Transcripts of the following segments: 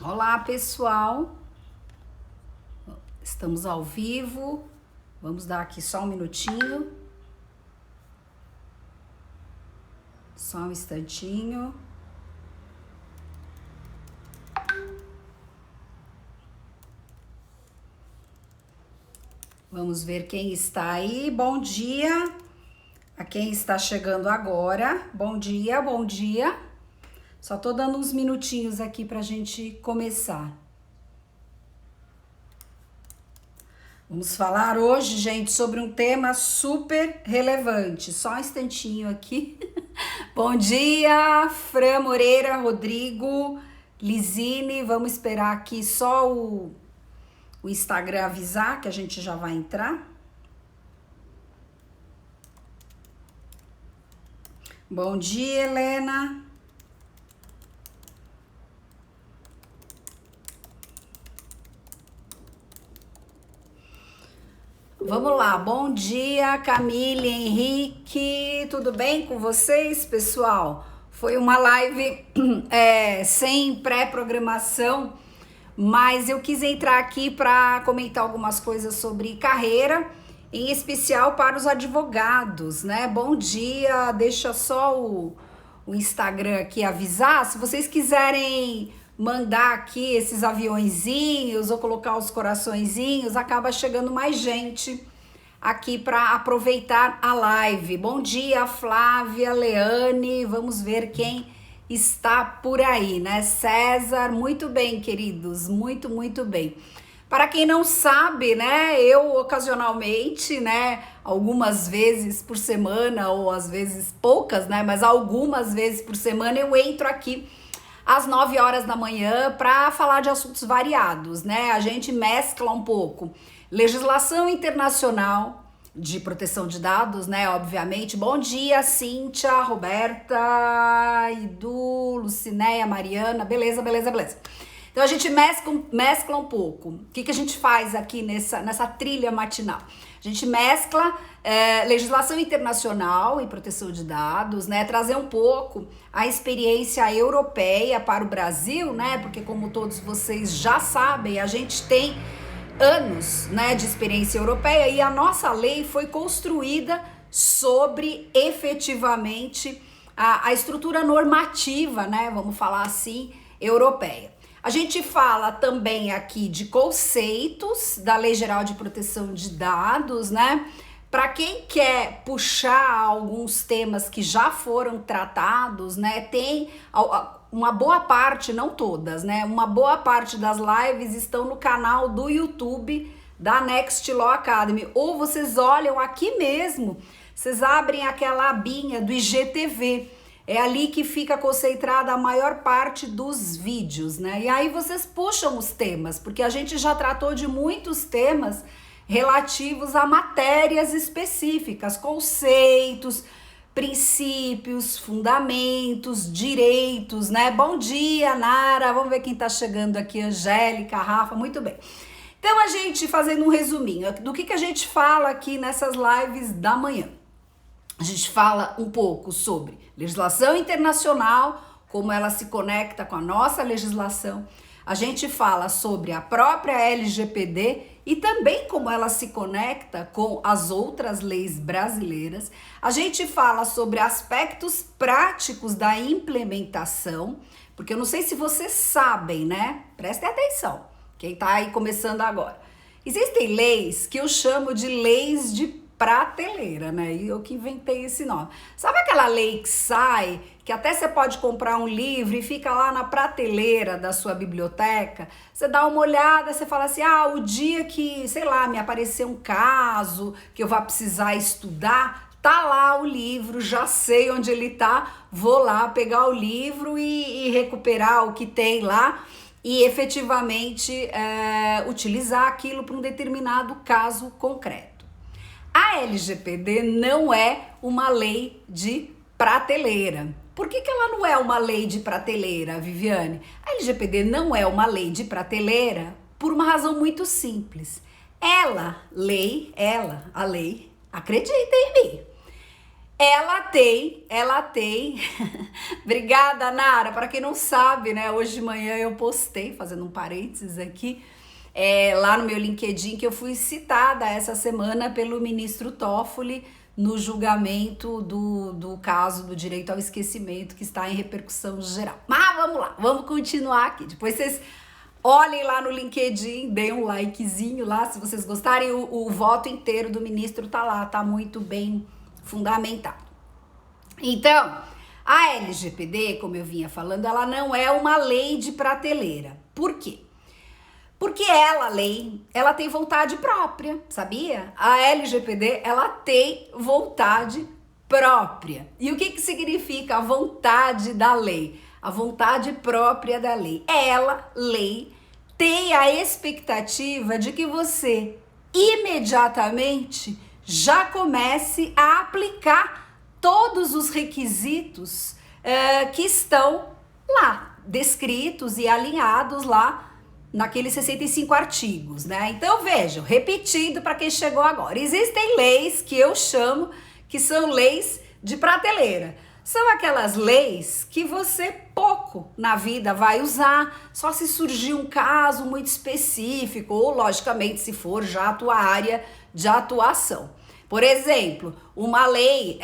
Olá, pessoal. Estamos ao vivo. Vamos dar aqui só um minutinho. Só um instantinho. Vamos ver quem está aí. Bom dia a quem está chegando agora. Bom dia, bom dia. Só tô dando uns minutinhos aqui pra gente começar. Vamos falar hoje, gente, sobre um tema super relevante. Só um instantinho aqui. Bom dia, Fran Moreira, Rodrigo, Lisine. Vamos esperar aqui só o Instagram avisar que a gente já vai entrar. Bom dia, Helena. Vamos lá, bom dia, Camille, Henrique, tudo bem com vocês, pessoal? Foi uma live sem pré-programação, mas eu quis entrar aqui para comentar algumas coisas sobre carreira, em especial para os advogados, né? Bom dia, deixa só o Instagram aqui avisar, se vocês quiserem mandar aqui esses aviõezinhos ou colocar os coraçõezinhos, acaba chegando mais gente aqui para aproveitar a live. Bom dia, Flávia, Leane, vamos ver quem está por aí, né? César, muito bem, queridos, muito bem. Para quem não sabe, né, eu ocasionalmente, né, algumas vezes por semana, ou às vezes poucas, né, mas algumas vezes por semana eu entro aqui às 9 horas da manhã para falar de assuntos variados, né? A gente mescla um pouco legislação internacional de proteção de dados, né? Obviamente. Bom dia, Cíntia, Roberta, Edu, Lucinéia, Mariana. Beleza. Então a gente mescla um pouco. O que a gente faz aqui nessa trilha matinal? A gente mescla legislação internacional e proteção de dados, né? Trazer um pouco a experiência europeia para o Brasil, né? Porque como todos vocês já sabem, a gente tem anos, né, de experiência europeia e a nossa lei foi construída sobre efetivamente a estrutura normativa, né? Vamos falar assim, europeia. A gente fala também aqui de conceitos da Lei Geral de Proteção de Dados, né? Para quem quer puxar alguns temas que já foram tratados, né? Tem uma boa parte, não todas, né? Uma boa parte das lives estão no canal do YouTube da Next Law Academy. Ou vocês olham aqui mesmo, vocês abrem aquela abinha do IGTV. É ali que fica concentrada a maior parte dos vídeos, né? E aí vocês puxam os temas, porque a gente já tratou de muitos temas relativos a matérias específicas, conceitos, princípios, fundamentos, direitos, né? Bom dia, Nara. Vamos ver quem tá chegando aqui, Angélica, Rafa, muito bem. Então a gente, fazendo um resuminho, do que a gente fala aqui nessas lives da manhã? A gente fala um pouco sobre legislação internacional, como ela se conecta com a nossa legislação. A gente fala sobre a própria LGPD e também como ela se conecta com as outras leis brasileiras. A gente fala sobre aspectos práticos da implementação, porque eu não sei se vocês sabem, né? Prestem atenção, quem tá aí começando agora. Existem leis que eu chamo de leis de prateleira, né? E eu que inventei esse nome. Sabe aquela lei que sai, que até você pode comprar um livro e fica lá na prateleira da sua biblioteca? Você dá uma olhada, você fala assim, o dia que, sei lá, me aparecer um caso que eu vá precisar estudar, tá lá o livro, já sei onde ele tá, vou lá pegar o livro e recuperar o que tem lá e efetivamente utilizar aquilo para um determinado caso concreto. A LGPD não é uma lei de prateleira. Por que ela não é uma lei de prateleira, Viviane? A LGPD não é uma lei de prateleira por uma razão muito simples. A lei, acreditem em mim, Ela tem. Obrigada, Nara. Para quem não sabe, né? Hoje de manhã eu postei, fazendo um parênteses aqui, lá no meu LinkedIn, que eu fui citada essa semana pelo ministro Toffoli no julgamento do caso do direito ao esquecimento, que está em repercussão geral. Mas vamos lá, vamos continuar aqui. Depois vocês olhem lá no LinkedIn, deem um likezinho lá, se vocês gostarem. O voto inteiro do ministro tá lá, tá muito bem fundamentado. Então, a LGPD, como eu vinha falando, ela não é uma lei de prateleira. Por quê? Porque ela tem vontade própria, sabia? A LGPD, ela tem vontade própria. E o que significa a vontade da lei? A vontade própria da lei. Ela, lei, tem a expectativa de que você imediatamente já comece a aplicar todos os requisitos que estão lá, descritos e alinhados lá naqueles 65 artigos, né? Então vejam, repetindo para quem chegou agora, existem leis que eu chamo que são leis de prateleira. São aquelas leis que você pouco na vida vai usar, só se surgir um caso muito específico, ou logicamente se for já a tua área de atuação. Por exemplo, uma lei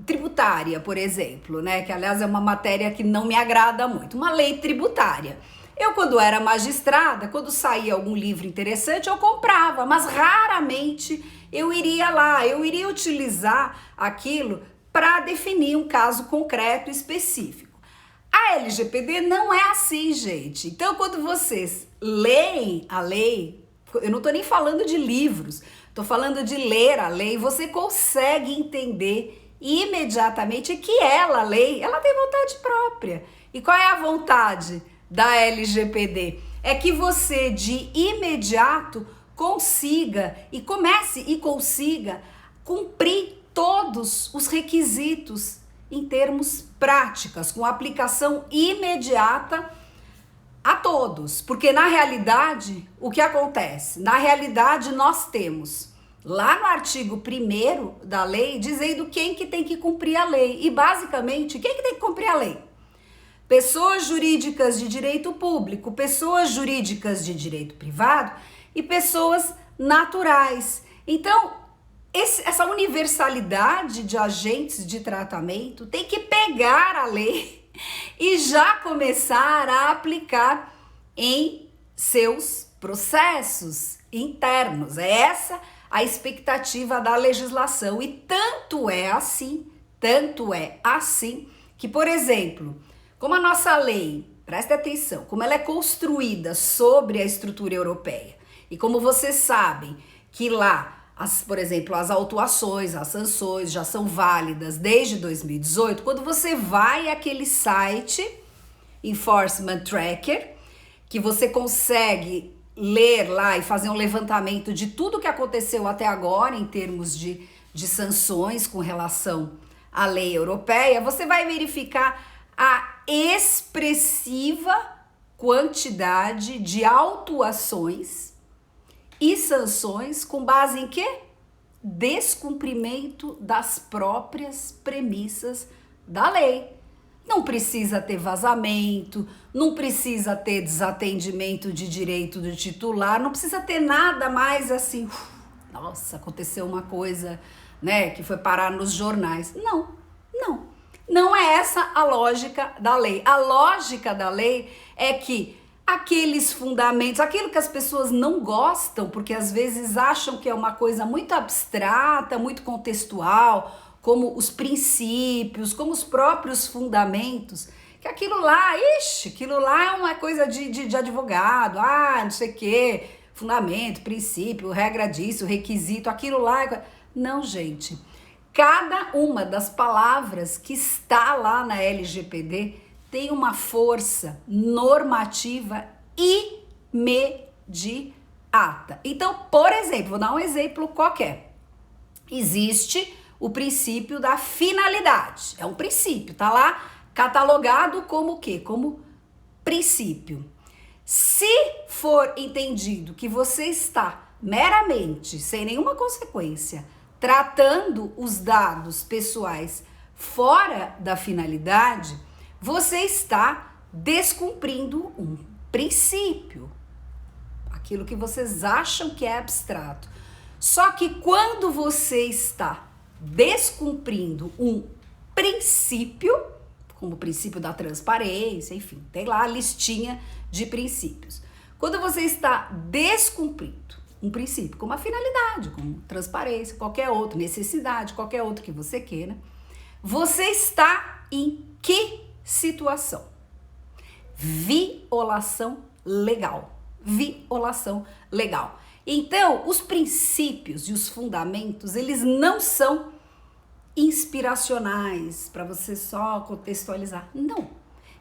tributária, por exemplo, né? Que aliás é uma matéria que não me agrada muito. Uma lei tributária. Eu, quando era magistrada, quando saía algum livro interessante, eu comprava, mas raramente eu iria lá, eu iria utilizar aquilo para definir um caso concreto específico. A LGPD não é assim, gente. Então, quando vocês leem a lei, eu não estou nem falando de livros, estou falando de ler a lei, você consegue entender imediatamente que ela, a lei, ela tem vontade própria. E qual é a vontade da LGPD? É que você de imediato consiga cumprir todos os requisitos em termos práticas, com aplicação imediata a todos. Porque na realidade, o que acontece? Na realidade, nós temos lá no artigo 1º da lei dizendo quem que tem que cumprir a lei. E basicamente, quem que tem que cumprir a lei? Pessoas jurídicas de direito público, pessoas jurídicas de direito privado e pessoas naturais. Então, essa universalidade de agentes de tratamento tem que pegar a lei e já começar a aplicar em seus processos internos. É essa a expectativa da legislação. E tanto é assim que, por exemplo, como a nossa lei, presta atenção, como ela é construída sobre a estrutura europeia, e como vocês sabem que lá, por exemplo, as autuações, as sanções já são válidas desde 2018, quando você vai àquele site Enforcement Tracker, que você consegue ler lá e fazer um levantamento de tudo que aconteceu até agora em termos de sanções com relação à lei europeia, você vai verificar a expressiva quantidade de autuações e sanções com base em quê? Descumprimento das próprias premissas da lei. Não precisa ter vazamento, não precisa ter desatendimento de direito do titular, não precisa ter nada mais assim, nossa, aconteceu uma coisa, né, que foi parar nos jornais. Não é essa a lógica da lei. A lógica da lei é que aqueles fundamentos, aquilo que as pessoas não gostam, porque às vezes acham que é uma coisa muito abstrata, muito contextual, como os princípios, como os próprios fundamentos, que aquilo lá é uma coisa de advogado, não sei o quê, fundamento, princípio, regra disso, requisito, aquilo lá. Não, gente. Cada uma das palavras que está lá na LGPD tem uma força normativa imediata. Então, por exemplo, vou dar um exemplo qualquer. Existe o princípio da finalidade. É um princípio, tá lá catalogado como o quê? Como princípio. Se for entendido que você está meramente, sem nenhuma consequência, tratando os dados pessoais fora da finalidade, você está descumprindo um princípio, aquilo que vocês acham que é abstrato. Só que quando você está descumprindo um princípio, como o princípio da transparência, enfim, tem lá a listinha de princípios. Quando você está descumprindo um princípio, como a finalidade, como transparência, qualquer outro, necessidade, qualquer outro que você queira, você está em que situação? Violação legal. Violação legal. Então, os princípios e os fundamentos, eles não são inspiracionais para você só contextualizar. Não.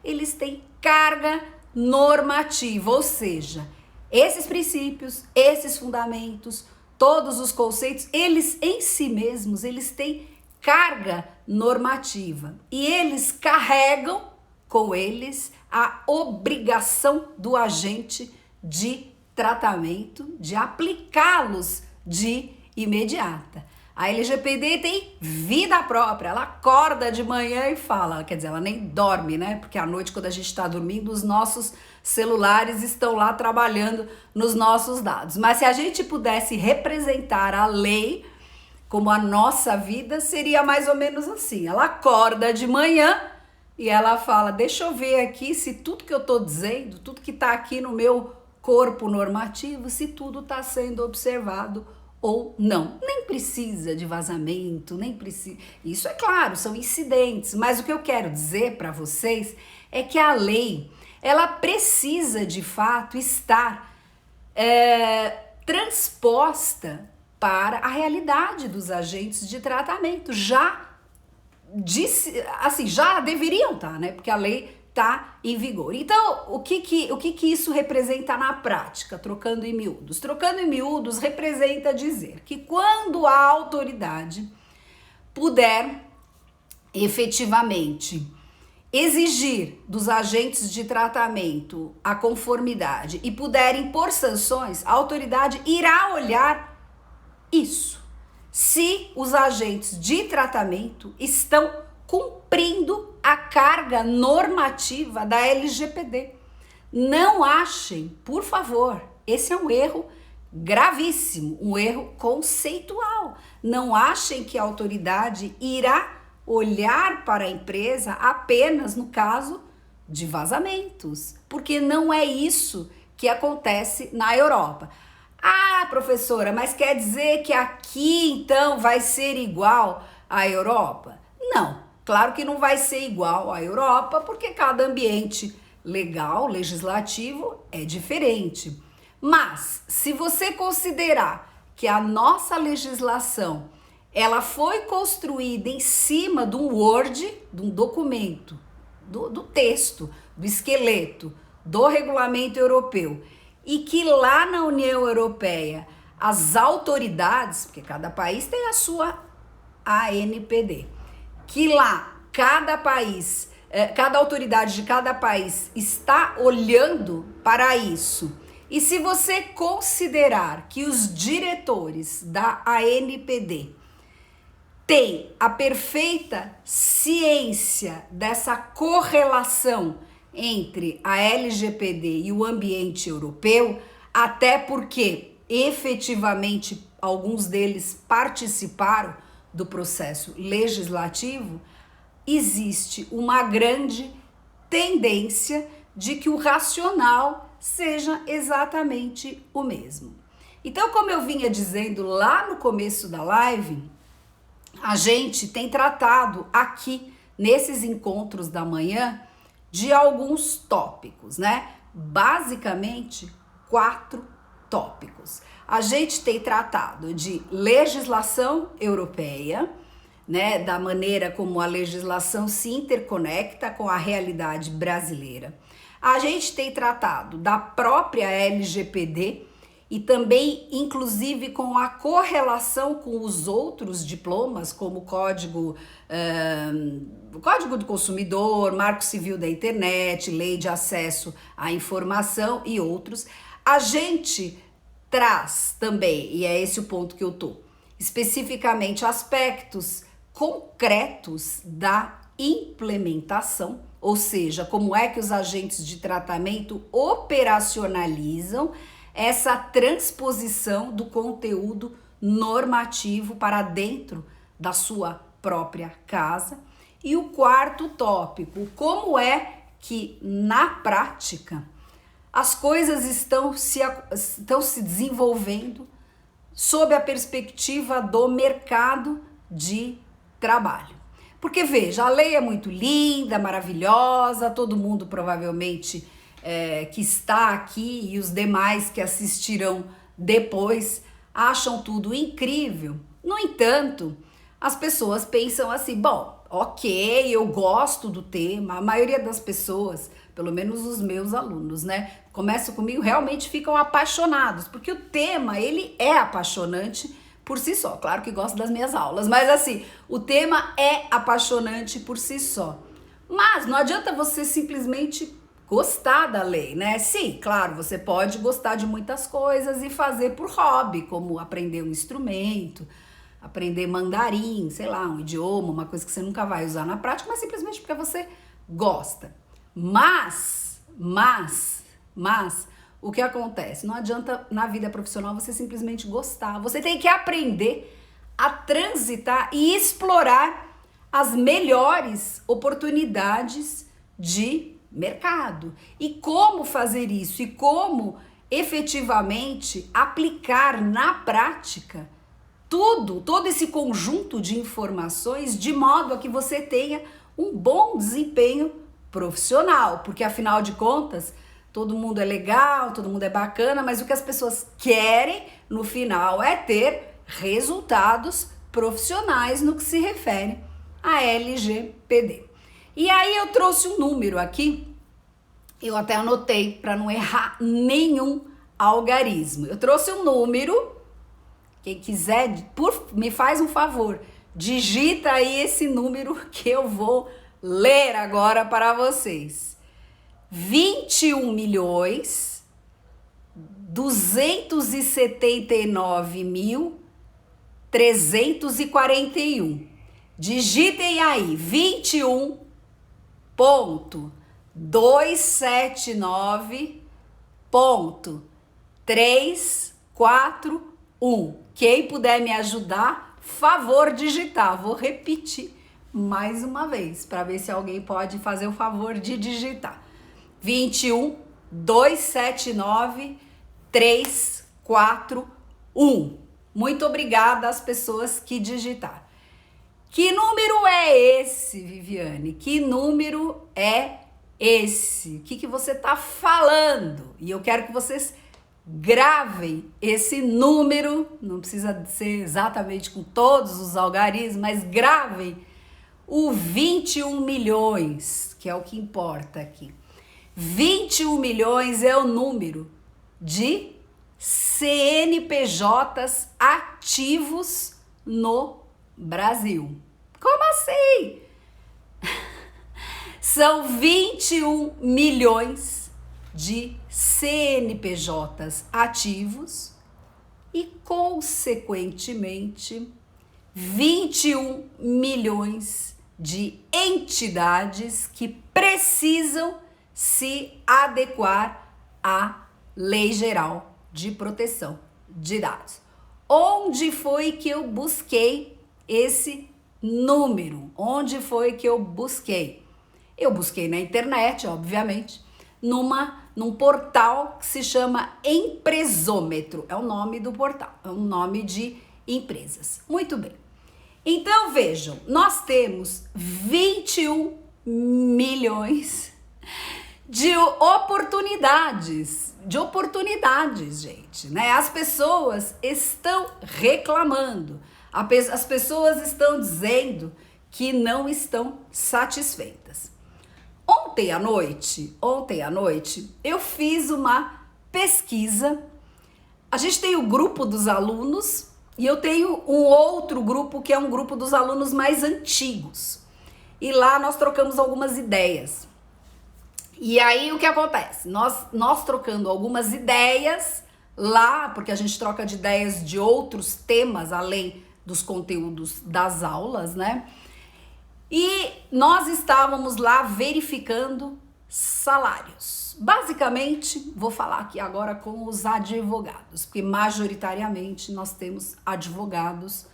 Eles têm carga normativa, ou seja, esses princípios, esses fundamentos, todos os conceitos, eles em si mesmos, eles têm carga normativa e eles carregam com eles a obrigação do agente de tratamento, de aplicá-los de imediata. A LGPD tem vida própria, ela acorda de manhã e fala, quer dizer, ela nem dorme, né? Porque à noite, quando a gente está dormindo, os nossos celulares estão lá trabalhando nos nossos dados. Mas se a gente pudesse representar a lei como a nossa vida, seria mais ou menos assim. Ela acorda de manhã e ela fala, deixa eu ver aqui se tudo que eu estou dizendo, tudo que está aqui no meu corpo normativo, se tudo está sendo observado ou não. Nem precisa de vazamento, nem precisa. Isso é claro, são incidentes, mas o que eu quero dizer para vocês é que a lei, ela precisa de fato estar transposta para a realidade dos agentes de tratamento. Já deveriam estar, né? Porque a lei está em vigor. Então, o que isso representa na prática, trocando em miúdos? Trocando em miúdos representa dizer que quando a autoridade puder efetivamente exigir dos agentes de tratamento a conformidade e puder impor sanções, a autoridade irá olhar isso. Se os agentes de tratamento estão cumprindo a carga normativa da LGPD. Não achem, por favor, esse é um erro gravíssimo, um erro conceitual. Não achem que a autoridade irá olhar para a empresa apenas no caso de vazamentos, porque não é isso que acontece na Europa. Ah, professora, mas quer dizer que aqui então vai ser igual à Europa? Não. Claro que não vai ser igual à Europa, porque cada ambiente legal, legislativo, é diferente. Mas, se você considerar que a nossa legislação, ela foi construída em cima de um Word, de um documento, do texto, do esqueleto, do regulamento europeu, e que lá na União Europeia, as autoridades, porque cada país tem a sua ANPD, que lá cada país, cada autoridade de cada país está olhando para isso. E se você considerar que os diretores da ANPD têm a perfeita ciência dessa correlação entre a LGPD e o ambiente europeu, até porque efetivamente alguns deles participaram do processo legislativo, existe uma grande tendência de que o racional seja exatamente o mesmo. Então, como eu vinha dizendo lá no começo da live, a gente tem tratado aqui nesses encontros da manhã de alguns tópicos, né? Basicamente 4 tópicos. A gente tem tratado de legislação europeia, né, da maneira como a legislação se interconecta com a realidade brasileira. A gente tem tratado da própria LGPD e também, inclusive, com a correlação com os outros diplomas, como o Código do Consumidor, Marco Civil da Internet, Lei de Acesso à Informação e outros. A gente traz também, e é esse o ponto que eu tô, especificamente aspectos concretos da implementação, ou seja, como é que os agentes de tratamento operacionalizam essa transposição do conteúdo normativo para dentro da sua própria casa. E o quarto tópico, como é que na prática as coisas estão se desenvolvendo sob a perspectiva do mercado de trabalho. Porque veja, a lei é muito linda, maravilhosa, todo mundo provavelmente que está aqui e os demais que assistirão depois acham tudo incrível. No entanto, as pessoas pensam assim, bom, ok, eu gosto do tema, a maioria das pessoas, pelo menos os meus alunos, né, começam comigo, realmente ficam apaixonados, porque o tema, ele é apaixonante por si só. Claro que gosto das minhas aulas, mas assim, o tema é apaixonante por si só. Mas não adianta você simplesmente gostar da lei, né? Sim, claro, você pode gostar de muitas coisas e fazer por hobby, como aprender um instrumento, aprender mandarim, sei lá, um idioma, uma coisa que você nunca vai usar na prática, mas simplesmente porque você gosta. Mas, o que acontece? Não adianta na vida profissional você simplesmente gostar. Você tem que aprender a transitar e explorar as melhores oportunidades de mercado. E como fazer isso? E como efetivamente aplicar na prática todo esse conjunto de informações de modo a que você tenha um bom desempenho profissional. Porque afinal de contas, todo mundo é legal, todo mundo é bacana, mas o que as pessoas querem no final é ter resultados profissionais no que se refere a LGPD. E aí eu trouxe um número aqui, eu até anotei para não errar nenhum algarismo. Eu trouxe um número, quem quiser, me faz um favor, digita aí esse número que eu vou ler agora para vocês. 21.279.341. Digitem aí, 21.279.341. Quem puder me ajudar, favor digitar. Vou repetir mais uma vez para ver se alguém pode fazer o favor de digitar. 21.279.341. Muito obrigada às pessoas que digitaram. Que número é esse, Viviane? Que número é esse? O que você está falando? E eu quero que vocês gravem esse número, não precisa ser exatamente com todos os algarismos, mas gravem o 21 milhões, que é o que importa aqui. 21 milhões é o número de CNPJs ativos no Brasil. Como assim? São 21 milhões de CNPJs ativos e, consequentemente, 21 milhões de entidades que precisam se adequar à Lei Geral de Proteção de Dados. Onde foi que eu busquei esse número? Onde foi que eu busquei? Eu busquei na internet, obviamente, num portal que se chama Empresômetro. É o nome do portal, é um nome de empresas. Muito bem. Então, vejam, nós temos 21 milhões de oportunidades, gente, né? As pessoas estão reclamando, as pessoas estão dizendo que não estão satisfeitas. Ontem à noite, eu fiz uma pesquisa. A gente tem o grupo dos alunos e eu tenho um outro grupo que é um grupo dos alunos mais antigos. E lá nós trocamos algumas ideias. E aí o que acontece? Nós trocando algumas ideias lá, porque a gente troca de ideias de outros temas além dos conteúdos das aulas, né? E nós estávamos lá verificando salários. Basicamente, vou falar aqui agora com os advogados, porque majoritariamente nós temos advogados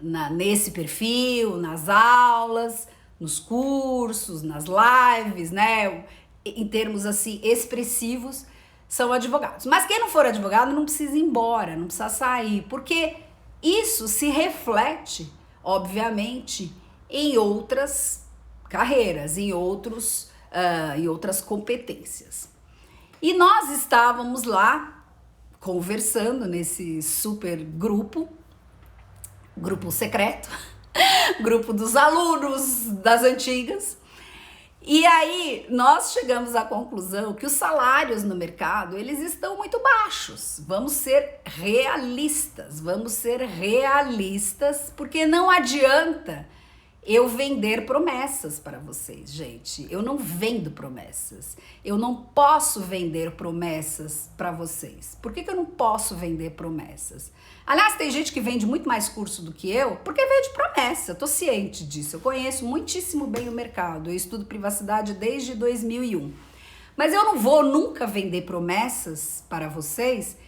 nesse perfil, nas aulas, nos cursos, nas lives, né? Em termos assim expressivos, são advogados. Mas quem não for advogado não precisa ir embora, não precisa sair, porque isso se reflete, obviamente, em outras carreiras, em outras competências. E nós estávamos lá conversando nesse super grupo secreto, grupo dos alunos das antigas. E aí nós chegamos à conclusão que os salários no mercado, eles estão muito baixos. Vamos ser realistas, porque não adianta eu vender promessas para vocês, gente. Eu não vendo promessas. Eu não posso vender promessas para vocês. Por que eu não posso vender promessas? Aliás, tem gente que vende muito mais curso do que eu, porque vende promessa. Eu tô ciente disso. Eu conheço muitíssimo bem o mercado. Eu estudo privacidade desde 2001. Mas eu não vou nunca vender promessas para vocês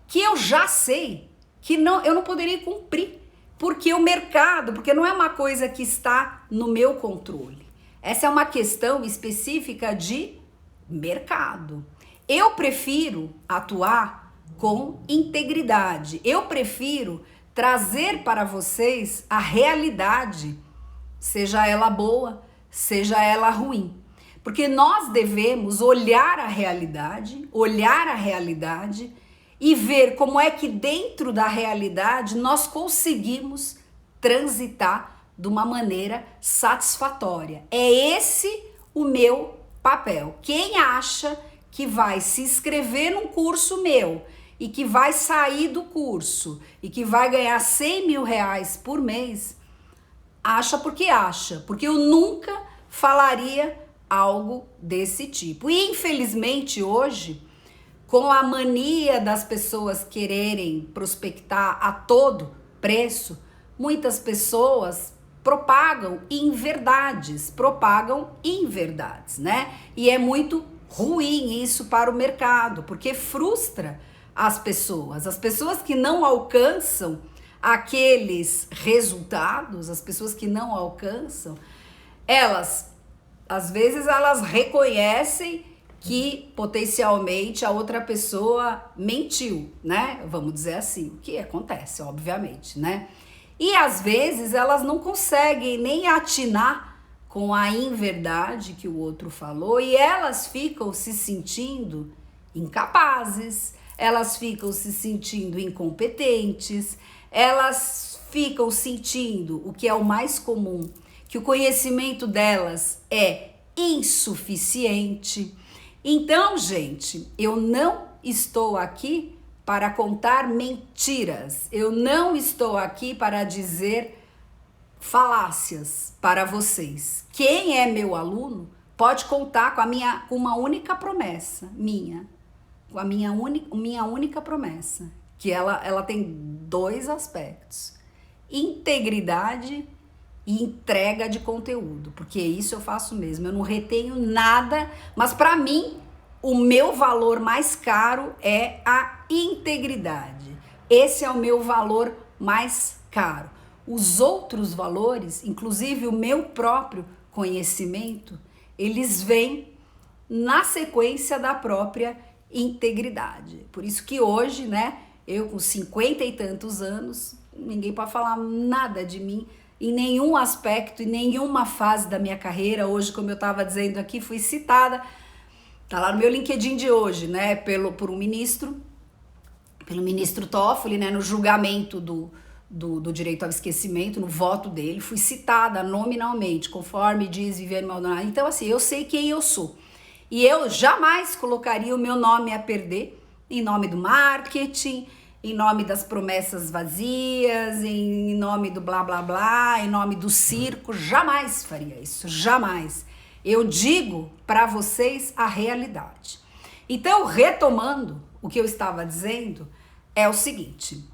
que eu já sei que eu não poderia cumprir. Porque não é uma coisa que está no meu controle. Essa é uma questão específica de mercado. Eu prefiro atuar com integridade. Eu prefiro trazer para vocês a realidade, seja ela boa, seja ela ruim. Porque nós devemos olhar a realidade e ver como é que dentro da realidade nós conseguimos transitar de uma maneira satisfatória. É esse o meu papel. Quem acha que vai se inscrever num curso meu e que vai sair do curso e que vai ganhar 100 mil reais por mês, acha, porque eu nunca falaria algo desse tipo. E infelizmente hoje, com a mania das pessoas quererem prospectar a todo preço, muitas pessoas propagam inverdades, né? E é muito ruim isso para o mercado, porque frustra as pessoas que não alcançam aqueles resultados, elas, às vezes, elas reconhecem que potencialmente a outra pessoa mentiu, né? Vamos dizer assim, o que acontece, obviamente, né? E às vezes elas não conseguem nem atinar com a inverdade que o outro falou e elas ficam se sentindo incapazes, elas ficam se sentindo incompetentes, elas ficam sentindo, o que é o mais comum, que o conhecimento delas é insuficiente. Então, gente, eu não estou aqui para contar mentiras. Eu não estou aqui para dizer falácias para vocês. Quem é meu aluno pode contar com uma única promessa com a minha única promessa, que ela tem dois aspectos: integridade e entrega de conteúdo, porque isso eu faço mesmo, eu não retenho nada, mas para mim o meu valor mais caro é a integridade. Esse é o meu valor mais caro. Os outros valores, inclusive o meu próprio conhecimento, eles vêm na sequência da própria integridade. Por isso que hoje, né, eu com 50 e tantos anos, ninguém pode falar nada de mim em nenhum aspecto, em nenhuma fase da minha carreira. Hoje, como eu estava dizendo aqui, fui citada, tá lá no meu LinkedIn de hoje, né, pelo ministro Toffoli, né, no julgamento do direito ao esquecimento, no voto dele, fui citada nominalmente, conforme diz Viviane Maldonado. Então, assim, eu sei quem eu sou. E eu jamais colocaria o meu nome a perder em nome do marketing, em nome das promessas vazias, em nome do blá blá blá, em nome do circo. Jamais faria isso, jamais. Eu digo para vocês a realidade. Então, retomando o que eu estava dizendo, é o seguinte: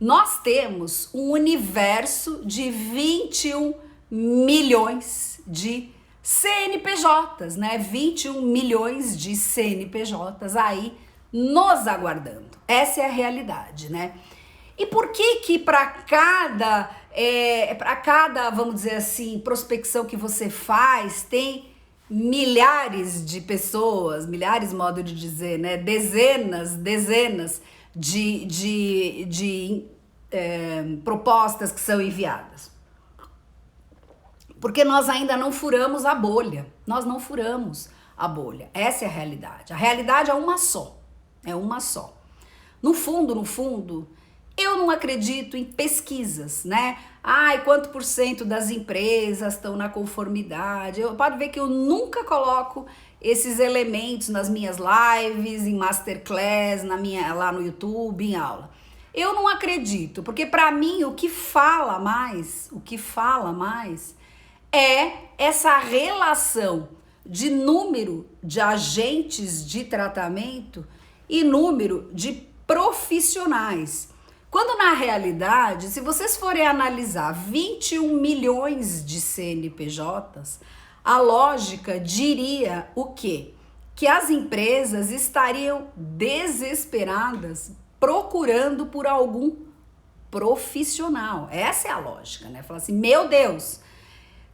Nós temos um universo de 21 milhões de CNPJs, né? 21 milhões de CNPJs aí nos aguardando. Essa é a realidade, né? E por que para cada, vamos dizer assim, prospecção que você faz, tem milhares de pessoas, milhares, modo de dizer, né? Dezenas de propostas que são enviadas? Porque nós ainda não furamos a bolha. Nós não furamos a bolha. Essa é a realidade. A realidade é uma só. É uma só. No fundo, eu não acredito em pesquisas, né? Ai, quanto por cento das empresas estão na conformidade? Pode ver que eu nunca coloco esses elementos nas minhas lives, em masterclass, lá no YouTube, em aula. Eu não acredito, porque para mim o que fala mais é essa relação de número de agentes de tratamento e número de profissionais. Quando na realidade, se vocês forem analisar 21 milhões de CNPJs, a lógica diria o quê? Que as empresas estariam desesperadas procurando por algum profissional. Essa é a lógica, né? Fala assim, meu Deus,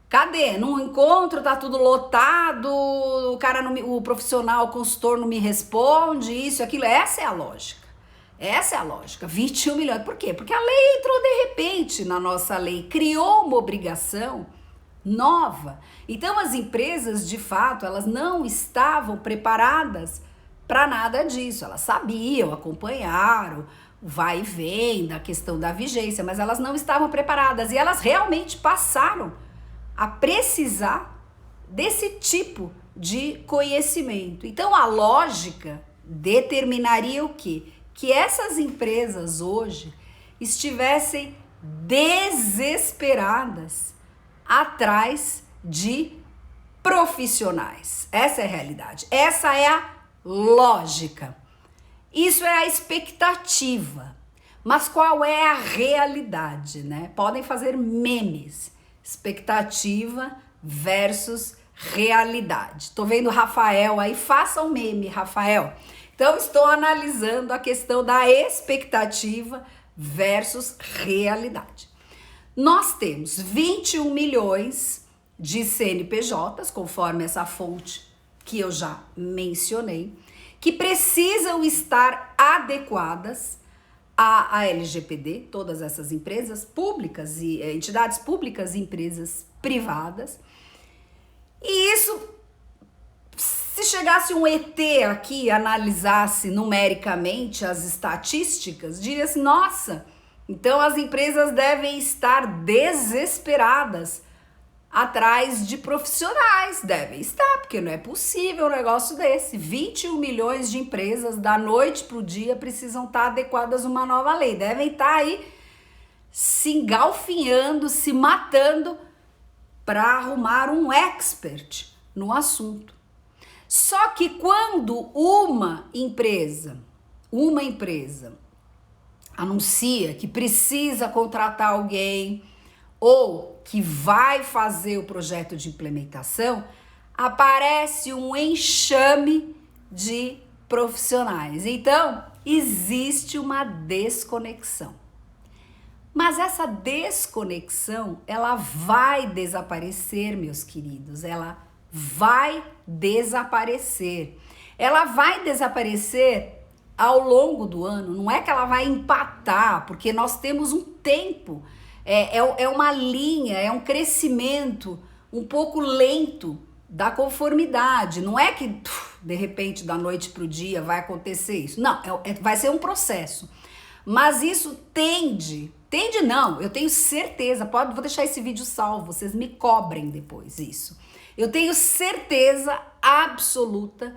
cadê? Num encontro tá tudo lotado, o profissional, o consultor não me responde, isso, aquilo. Essa é a lógica. Essa é a lógica. 21 milhões. Por quê? Porque a lei entrou de repente na nossa lei, criou uma obrigação nova. Então as empresas, de fato, elas não estavam preparadas para nada disso. Elas sabiam, acompanharam o vai e vem da questão da vigência, mas elas não estavam preparadas e elas realmente passaram a precisar desse tipo de conhecimento. Então a lógica determinaria o quê? Que essas empresas hoje estivessem desesperadas atrás de profissionais. Essa é a realidade. Essa é a lógica. Isso é a expectativa. Mas qual é a realidade, né? Podem fazer memes. Expectativa versus realidade. Tô vendo o Rafael aí, faça um meme, Rafael. Então, estou analisando a questão da expectativa versus realidade. Nós temos 21 milhões de CNPJs, conforme essa fonte que eu já mencionei, que precisam estar adequadas à LGPD, todas essas empresas públicas e entidades públicas e empresas privadas. E isso, se chegasse um ET aqui e analisasse numericamente as estatísticas, diria assim, nossa, então as empresas devem estar desesperadas atrás de profissionais, devem estar, porque não é possível um negócio desse. 21 milhões de empresas da noite para o dia precisam estar adequadas a uma nova lei, devem estar aí se engalfinhando, se matando para arrumar um expert no assunto. Só que quando uma empresa anuncia que precisa contratar alguém ou que vai fazer o projeto de implementação, aparece um enxame de profissionais. Então, existe uma desconexão. Mas essa desconexão, ela vai desaparecer, meus queridos, ela vai desaparecer. Ela vai desaparecer ao longo do ano, não é que ela vai empatar, porque nós temos um tempo, é uma linha, é um crescimento um pouco lento da conformidade. Não é que, de repente, da noite para o dia vai acontecer isso. Não, vai ser um processo. Mas isso tende não, eu tenho certeza, vou deixar esse vídeo salvo, vocês me cobrem depois isso. Eu tenho certeza absoluta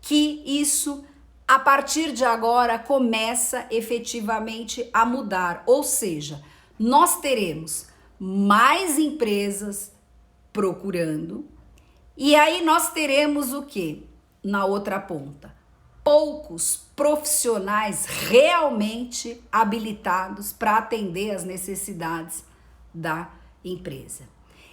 que isso, a partir de agora, começa efetivamente a mudar. Ou seja, nós teremos mais empresas procurando e aí nós teremos o quê? Na outra ponta, poucos profissionais realmente habilitados para atender as necessidades da empresa.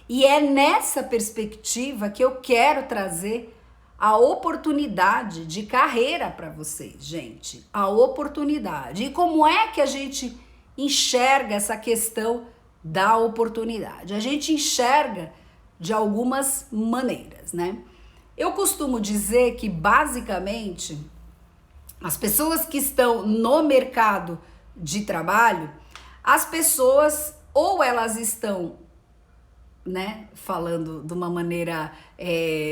E é nessa perspectiva que eu quero trazer a oportunidade de carreira para vocês, gente. A oportunidade. E como é que a gente enxerga essa questão da oportunidade? A gente enxerga de algumas maneiras, né? Eu costumo dizer que, basicamente, as pessoas que estão no mercado de trabalho, as pessoas ou elas estão, né, falando de uma maneira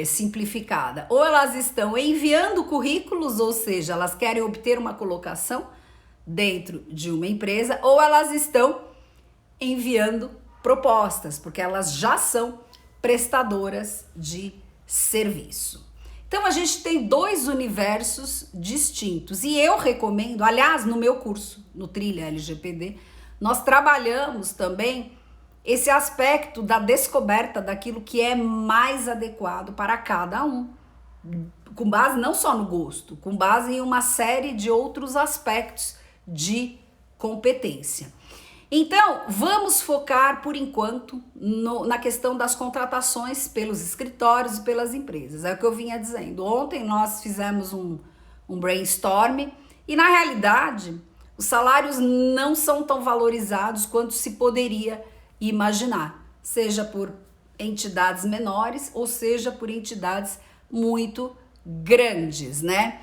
simplificada, ou elas estão enviando currículos, ou seja, elas querem obter uma colocação dentro de uma empresa, ou elas estão enviando propostas, porque elas já são prestadoras de serviço. Então a gente tem dois universos distintos e eu recomendo, aliás, no meu curso, no Trilha LGPD, nós trabalhamos também esse aspecto da descoberta daquilo que é mais adequado para cada um, com base não só no gosto, com base em uma série de outros aspectos de competência. Então, vamos focar por enquanto na questão das contratações pelos escritórios e pelas empresas. É o que eu vinha dizendo. Ontem nós fizemos um brainstorm e, na realidade, os salários não são tão valorizados quanto se poderia imaginar, seja por entidades menores ou seja por entidades muito grandes, né?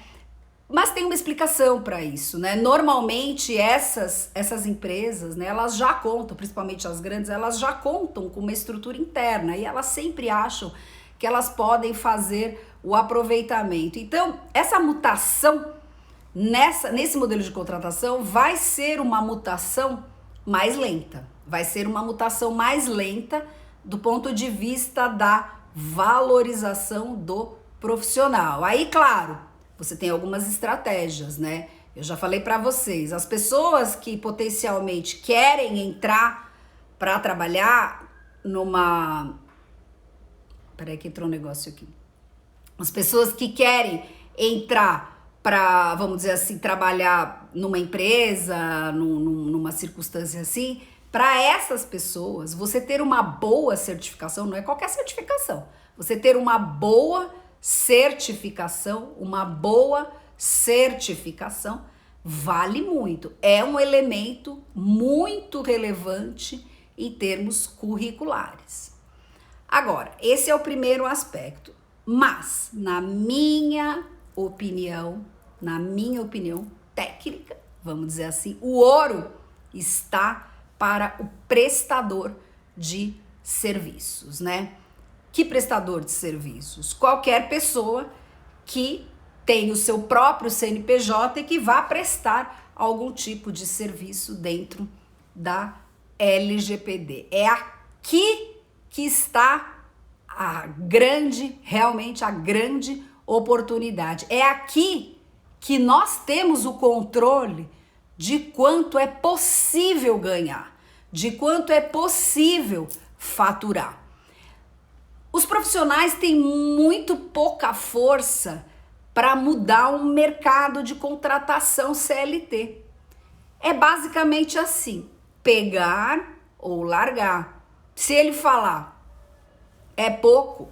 Mas tem uma explicação para isso, né? Normalmente essas empresas, né, elas já contam, principalmente as grandes, elas já contam com uma estrutura interna e elas sempre acham que elas podem fazer o aproveitamento. Então, essa mutação nesse modelo de contratação vai ser uma mutação mais lenta. Vai ser uma mutação mais lenta do ponto de vista da valorização do profissional. Aí, claro, você tem algumas estratégias, né? Eu já falei para vocês, as pessoas que potencialmente querem entrar para trabalhar numa... Peraí que entrou um negócio aqui. As pessoas que querem entrar para, vamos dizer assim, trabalhar numa empresa, numa circunstância assim, para essas pessoas, você ter uma boa certificação, não é qualquer certificação, você ter uma boa certificação vale muito. É um elemento muito relevante em termos curriculares. Agora, esse é o primeiro aspecto. Mas, na minha opinião técnica, vamos dizer assim, o ouro está para o prestador de serviços, né? Que prestador de serviços? Qualquer pessoa que tem o seu próprio CNPJ e que vá prestar algum tipo de serviço dentro da LGPD. É aqui que está realmente a grande oportunidade. É aqui que nós temos o controle de quanto é possível ganhar, de quanto é possível faturar. Os profissionais têm muito pouca força para mudar um mercado de contratação CLT. É basicamente assim, pegar ou largar. Se ele falar é pouco,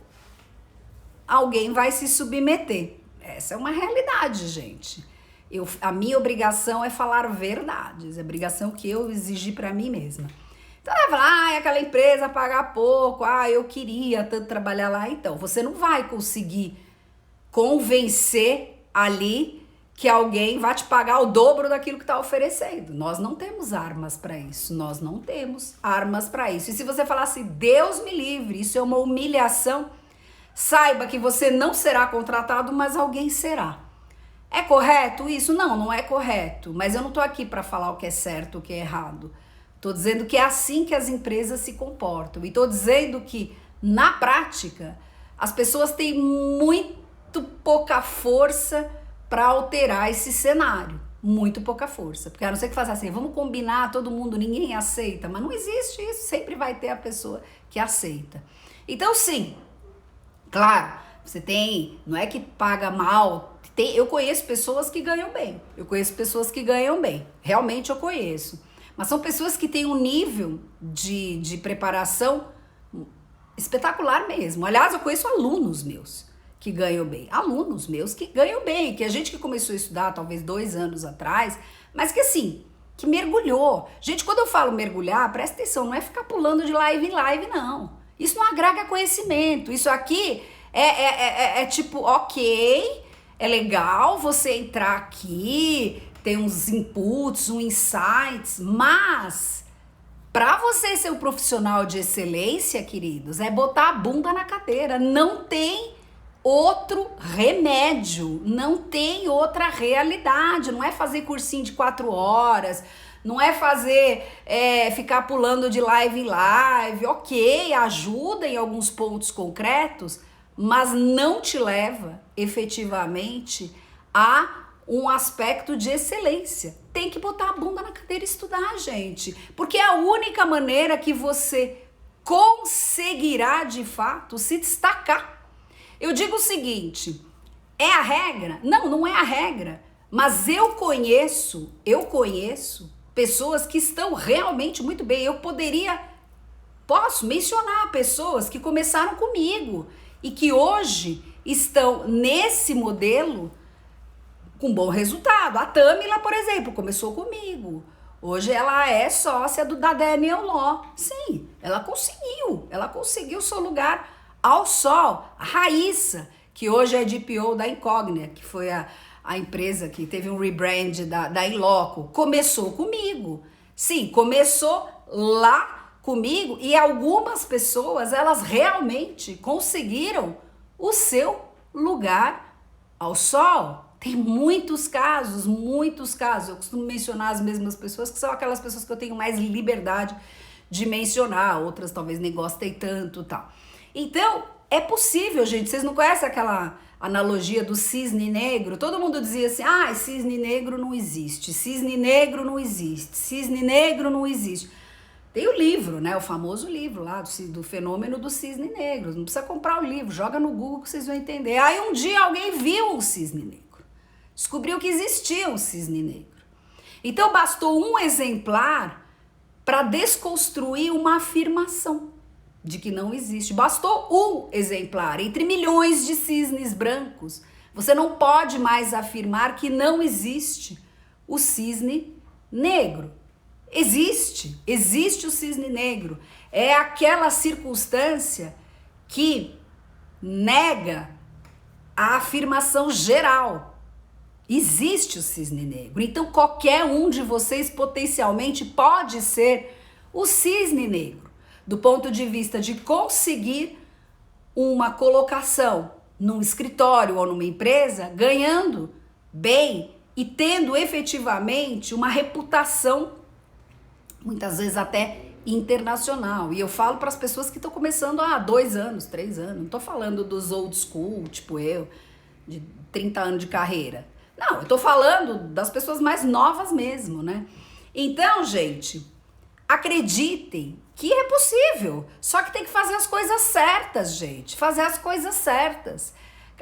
alguém vai se submeter. Essa é uma realidade, gente. A minha obrigação é falar verdades, é a obrigação que eu exigi para mim mesma. Então vai falar, aquela empresa pagar pouco, eu queria tanto trabalhar lá. Então, você não vai conseguir convencer ali que alguém vai te pagar o dobro daquilo que está oferecendo. Nós não temos armas para isso, E se você falar assim, Deus me livre, isso é uma humilhação, saiba que você não será contratado, mas alguém será. É correto isso? Não, não é correto. Mas eu não estou aqui para falar o que é certo, o que é errado. Estou dizendo que é assim que as empresas se comportam. E estou dizendo que, na prática, as pessoas têm muito pouca força para alterar esse cenário. Muito pouca força. Porque a não ser que faça assim, vamos combinar, todo mundo, ninguém aceita. Mas não existe isso, sempre vai ter a pessoa que aceita. Então, sim, claro, você tem, não é que paga mal, Eu conheço pessoas que ganham bem. Eu conheço pessoas que ganham bem. Realmente eu conheço. Mas são pessoas que têm um nível de preparação espetacular mesmo. Aliás, eu conheço alunos meus que ganham bem. Alunos meus que ganham bem. Que a gente que começou a estudar talvez 2 anos atrás, mas que assim, que mergulhou. Gente, quando eu falo mergulhar, presta atenção, não é ficar pulando de live em live, não. Isso não agrega conhecimento. Isso aqui é tipo, ok, é legal você entrar aqui, tem uns inputs, uns insights, mas para você ser um profissional de excelência, queridos, é botar a bunda na cadeira. Não tem outro remédio, não tem outra realidade. Não é fazer cursinho de 4 horas, não é fazer, ficar pulando de live em live. Ok, ajuda em alguns pontos concretos, mas não te leva efetivamente a um aspecto de excelência. Tem que botar a bunda na cadeira e estudar, gente, porque é a única maneira que você conseguirá de fato se destacar. Eu digo o seguinte, é a regra? Não, não é a regra, mas eu conheço pessoas que estão realmente muito bem. Posso mencionar pessoas que começaram comigo e que hoje estão nesse modelo com bom resultado. A Tâmila, por exemplo, começou comigo. Hoje ela é sócia da Daniel Law. Sim, ela conseguiu seu lugar ao sol. A Raíssa, que hoje é DPO da Incognia, que foi a empresa que teve um rebrand da Inloco, começou comigo. Sim, começou lá comigo, e algumas pessoas, elas realmente conseguiram o seu lugar ao sol. Tem muitos casos. Eu costumo mencionar as mesmas pessoas, que são aquelas pessoas que eu tenho mais liberdade de mencionar, outras talvez nem gostem tanto, tal. Então, é possível, gente. Vocês não conhecem aquela analogia do cisne negro? Todo mundo dizia assim, cisne negro não existe, cisne negro não existe, cisne negro não existe. Tem o livro, né? O famoso livro lá do fenômeno do cisne negro. Não precisa comprar o livro, joga no Google que vocês vão entender. Aí um dia alguém viu um cisne negro. Descobriu que existia um cisne negro. Então bastou um exemplar para desconstruir uma afirmação de que não existe. Bastou um exemplar entre milhões de cisnes brancos. Você não pode mais afirmar que não existe o cisne negro. Existe o cisne negro. É aquela circunstância que nega a afirmação geral. Existe o cisne negro. Então qualquer um de vocês potencialmente pode ser o cisne negro, do ponto de vista de conseguir uma colocação num escritório ou numa empresa, ganhando bem e tendo efetivamente uma reputação, muitas vezes até internacional. E eu falo para as pessoas que estão começando há 2 anos, 3 anos. Não estou falando dos old school, tipo eu, de 30 anos de carreira. Não, eu tô falando das pessoas mais novas mesmo, né? Então, gente, acreditem que é possível. Só que tem que fazer as coisas certas, gente. Fazer as coisas certas.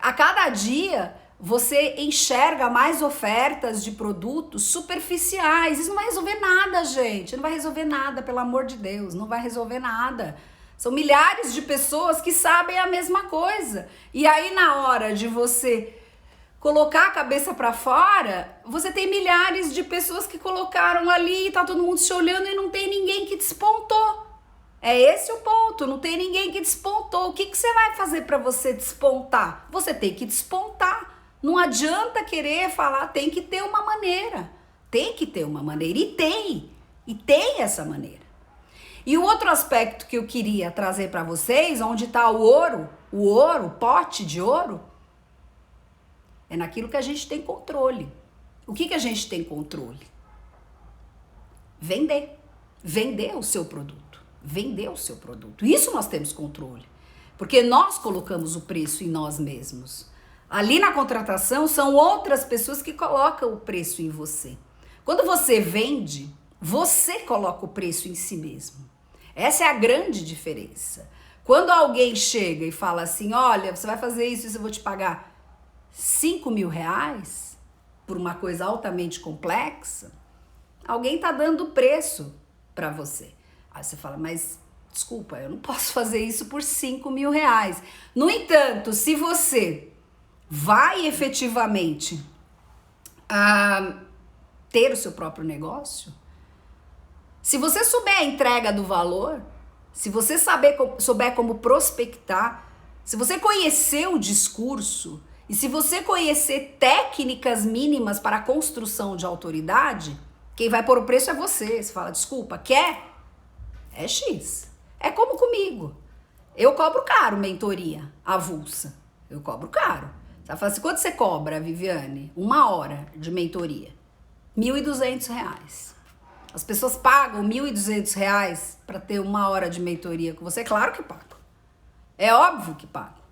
A cada dia você enxerga mais ofertas de produtos superficiais. Isso não vai resolver nada, gente. Não vai resolver nada, pelo amor de Deus. Não vai resolver nada. São milhares de pessoas que sabem a mesma coisa. E aí, na hora de você colocar a cabeça para fora, você tem milhares de pessoas que colocaram ali, tá todo mundo se olhando e não tem ninguém que despontou. É esse o ponto, não tem ninguém que despontou. O que você vai fazer para você despontar? Você tem que despontar. Não adianta querer falar, tem que ter uma maneira. Tem que ter uma maneira, e tem essa maneira. E o outro aspecto que eu queria trazer para vocês, onde está o ouro, o pote de ouro, é naquilo que a gente tem controle. O que a gente tem controle? Vender. Vender o seu produto. Vender o seu produto. Isso nós temos controle. Porque nós colocamos o preço em nós mesmos. Ali na contratação são outras pessoas que colocam o preço em você. Quando você vende, você coloca o preço em si mesmo. Essa é a grande diferença. Quando alguém chega e fala assim, olha, você vai fazer isso, eu vou te pagar R$ 5.000 por uma coisa altamente complexa, alguém tá dando preço para você. Aí você fala, mas desculpa, eu não posso fazer isso por R$ 5.000. No entanto, se você vai efetivamente ter o seu próprio negócio, se você souber a entrega do valor, se você souber como prospectar, se você conhecer o discurso e se você conhecer técnicas mínimas para a construção de autoridade, quem vai pôr o preço é você. Você fala, desculpa, quer? É X. É como comigo. Eu cobro caro mentoria avulsa. Eu cobro caro. Você vai falar assim, quanto você cobra, Viviane? 1 hora de mentoria. R$ 1.200. As pessoas pagam R$ 1.200 para ter 1 hora de mentoria com você? Claro que pagam. É óbvio que pagam.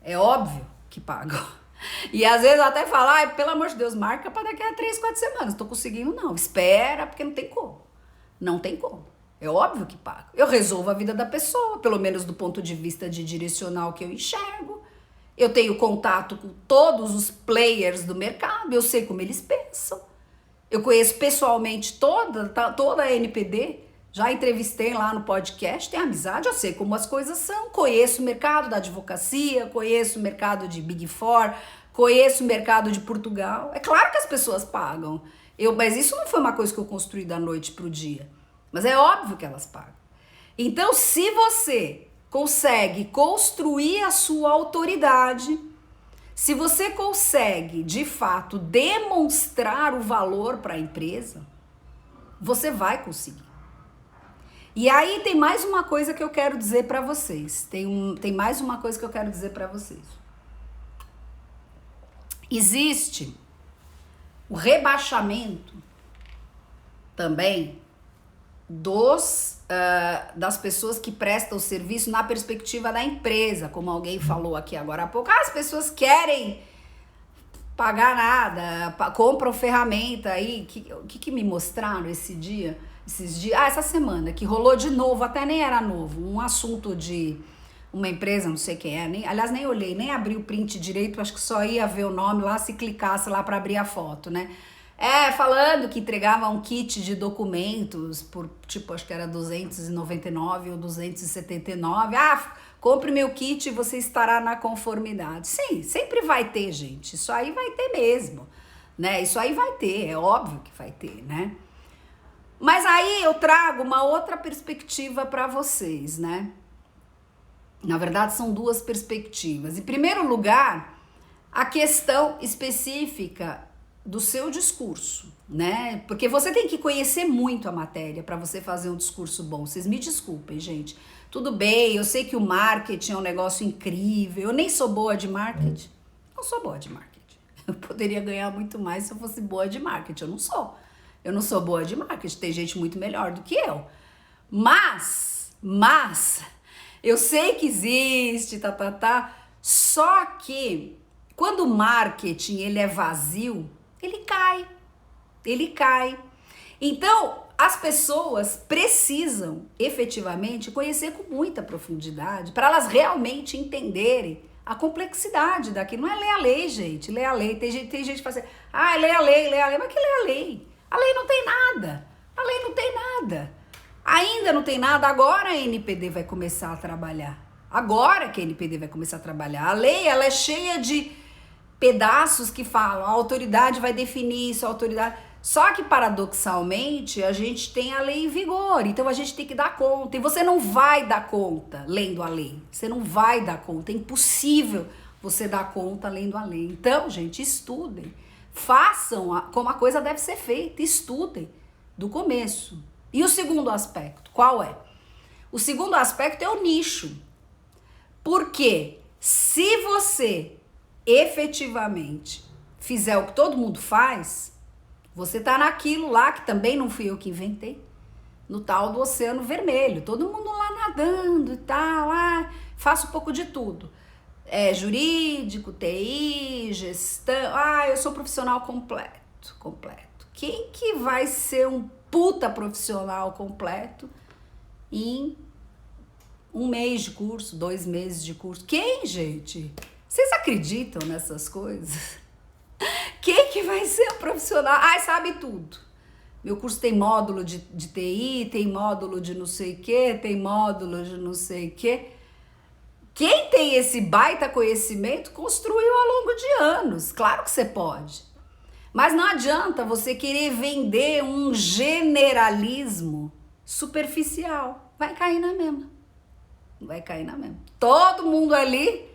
É óbvio que pagam. E às vezes eu até falo, pelo amor de Deus, marca para daqui a 3, 4 semanas. Não tô conseguindo não. Espera, porque não tem como. Não tem como. É óbvio que pago. Eu resolvo a vida da pessoa, pelo menos do ponto de vista de direcional que eu enxergo. Eu tenho contato com todos os players do mercado, eu sei como eles pensam. Eu conheço pessoalmente toda a NPD, já entrevistei lá no podcast, tem amizade, eu sei como as coisas são. Conheço o mercado da advocacia, conheço o mercado de Big Four, conheço o mercado de Portugal. É claro que as pessoas pagam, mas isso não foi uma coisa que eu construí da noite pro dia. Mas é óbvio que elas pagam. Então, se você consegue construir a sua autoridade, se você consegue, de fato, demonstrar o valor para a empresa, você vai conseguir. E aí tem mais uma coisa que eu quero dizer para vocês. Tem mais uma coisa que eu quero dizer para vocês. Existe o rebaixamento também das pessoas que prestam o serviço na perspectiva da empresa, como alguém falou aqui agora há pouco. As pessoas querem pagar nada, compram ferramenta aí. O que me mostraram esses dias? Essa semana, que rolou de novo, até nem era novo, um assunto de uma empresa, não sei quem é, aliás, nem olhei, nem abri o print direito, acho que só ia ver o nome lá se clicasse lá para abrir a foto, né? Falando que entregava um kit de documentos por, acho que era 299 ou 279. Compre meu kit e você estará na conformidade. Sim, sempre vai ter, gente. Isso aí vai ter mesmo, né? Isso aí vai ter, é óbvio que vai ter, né? Mas aí eu trago uma outra perspectiva para vocês, né? Na verdade, são duas perspectivas. Em primeiro lugar, a questão específica do seu discurso, né? Porque você tem que conhecer muito a matéria para você fazer um discurso bom. Vocês me desculpem, gente. Tudo bem, eu sei que o marketing é um negócio incrível. Eu nem sou boa de marketing. Não sou boa de marketing. Eu poderia ganhar muito mais se eu fosse boa de marketing. Eu não sou. Eu não sou boa de marketing. Tem gente muito melhor do que eu. Mas eu sei que existe, Só que quando o marketing ele é vazio, ele cai. Então, as pessoas precisam efetivamente conhecer com muita profundidade para elas realmente entenderem a complexidade daquilo. Não é ler a lei, gente, ler a lei. Tem gente que fala assim, lê a lei, mas que lê a lei? A lei não tem nada, Ainda não tem nada, agora a NPD vai começar a trabalhar. Agora que a NPD vai começar a trabalhar. A lei, ela é cheia de pedaços que falam, a autoridade vai definir isso, a autoridade... Só que, paradoxalmente, a gente tem a lei em vigor, então a gente tem que dar conta. E você não vai dar conta lendo a lei. Você não vai dar conta, é impossível você dar conta lendo a lei. Então, gente, estudem. Façam como a coisa deve ser feita, estudem do começo. E o segundo aspecto, qual é? O segundo aspecto é o nicho. Porque se você efetivamente fizer o que todo mundo faz, você tá naquilo lá que também não fui eu que inventei, no tal do Oceano Vermelho, todo mundo lá nadando e tal, faço um pouco de tudo, jurídico, TI, gestão, eu sou profissional completo. Quem que vai ser um puta profissional completo em 1 mês de curso, 2 meses de curso? Quem, gente? Vocês acreditam nessas coisas? Quem que vai ser o profissional? Ai, sabe tudo. Meu curso tem módulo de TI, tem módulo de não sei o que, tem módulo de não sei o que. Quem tem esse baita conhecimento construiu ao longo de anos. Claro que você pode. Mas não adianta você querer vender um generalismo superficial. Vai cair na mesma. Vai cair na mesma. Todo mundo ali,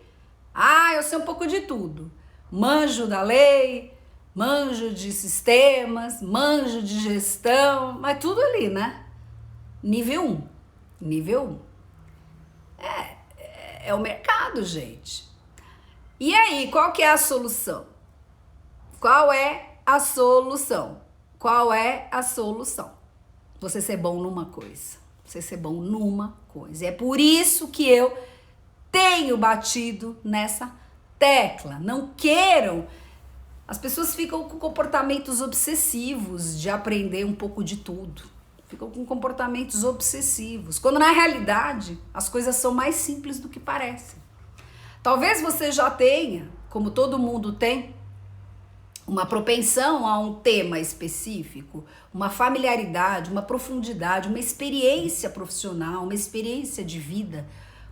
eu sei um pouco de tudo. Manjo da lei, manjo de sistemas, manjo de gestão, mas tudo ali, né? Nível 1. Nível 1. É o mercado, gente. E aí, qual que é a solução? Qual é a solução? Qual é a solução? Você ser bom numa coisa. Você ser bom numa coisa. E é por isso que eu tenho batido nessa tecla. Não queiram. As pessoas ficam com comportamentos obsessivos de aprender um pouco de tudo. Ficam com comportamentos obsessivos. Quando na realidade as coisas são mais simples do que parecem. Talvez você já tenha, como todo mundo tem, uma propensão a um tema específico, uma familiaridade, uma profundidade, uma experiência profissional, uma experiência de vida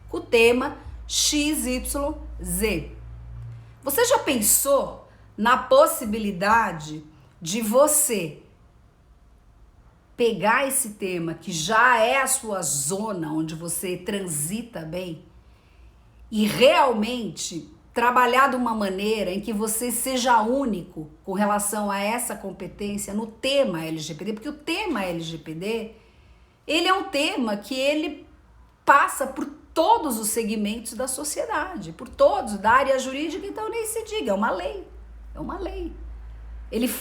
com o tema XYZ. Você já pensou na possibilidade de você pegar esse tema que já é a sua zona onde você transita bem e realmente trabalhar de uma maneira em que você seja único com relação a essa competência no tema LGPD, porque o tema LGPD, ele é um tema que ele passa por todos os segmentos da sociedade, por todos, da área jurídica, então nem se diga, é uma lei, é uma lei.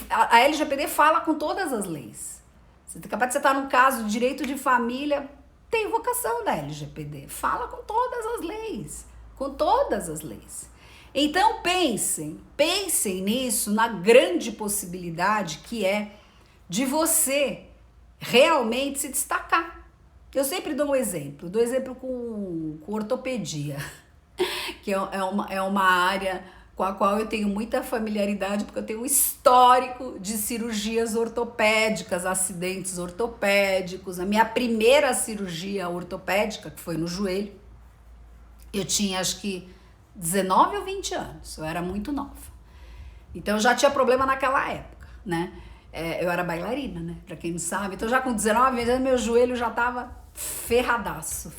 A LGPD fala com todas as leis. Você é capaz de você estar num caso de direito de família, tem invocação da LGPD, fala com todas as leis, com todas as leis. Então pensem nisso, na grande possibilidade que é de você realmente se destacar. Eu sempre dou exemplo com ortopedia, que é uma área com a qual eu tenho muita familiaridade, porque eu tenho um histórico de cirurgias ortopédicas, acidentes ortopédicos. A minha primeira cirurgia ortopédica, que foi no joelho, eu tinha acho que 19 ou 20 anos, eu era muito nova. Então eu já tinha problema naquela época, né? Eu era bailarina, né? Pra quem não sabe. Então já com 19 anos, meu joelho já tava ferradaço.